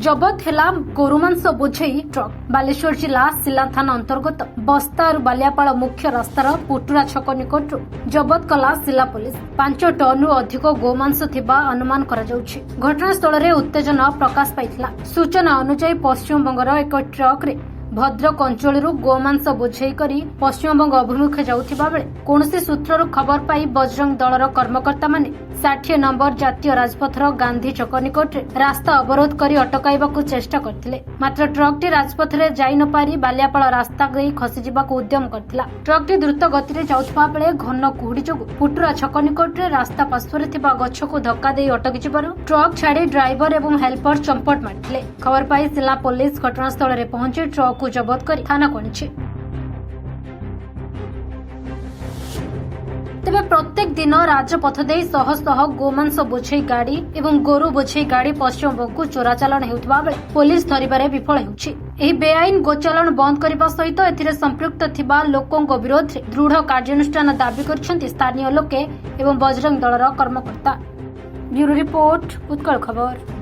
जबत हेला गोरुमांस बोझेई truck Baleshwar जिला सिला थाना अंतर्गत बस्तार बालियापाड़ मुख्य रास्तार पुटुरा छक निकटू जबत कला सिला पुलिस 5 टन अधिक गोमांस थिबा अनुमान करा जाउछि। घटनास्थल रे उत्तेजना प्रकाश पाइथिला। सूचना अनुसार पश्चिमबंगर एक ट्रक रे भद्रक अंचल गोमांस बोझेई करी पश्चिमबंग अभिमुखे जाउथिबा बेले कोनोसी सूत्ररु खबर पाई बजरंग दलर कर्मकर्ता माने 60 नंबर जातीय राजपथर गांधी चक निकट रास्ता अवरोध करी अटकाइबाकू चेष्टा करथिले। मात्र ट्रकटी राजपथ रे जाई न पारी बालियापाड़ रास्ता गई खसी जिबाकू उद्यम करथिला। ट्रकटी द्रुत गति रे जाउथबा बेले घन कुहुडी जोगु पुटुरा छक निकट रे रास्ता पार्श्वरे थिबा गछको धक्का देई अटकी जिबारु ट्रक छाड़ी ड्राइवर एवं हेल्पर चंपट मारथिले। खबर पाई जिला पुलिस घटनास्थल रे पहुंची ट्रक को जबत करी थाना को आनिछि। तेबे प्रत्येक दिन राजपथ दे शह शह गोमांस बोझेई गाड़ी एवं गोरु बोझेई गाड़ी पश्चिमबंग को चोराचालाण हेउथबा बेले पुलिस धरिबारे विफल हेउछि। एही बेआईन गोचालाण बंद करबा सहित एथिरे संपृक्त थिबा लोकंक विरोध रे दृढ़ कार्यानुष्ठान दाबी करछन्ति स्थानीय लोके एवं बजरंग दलर कर्मकर्ता। ब्यूरो रिपोर्ट उत्कल खबर।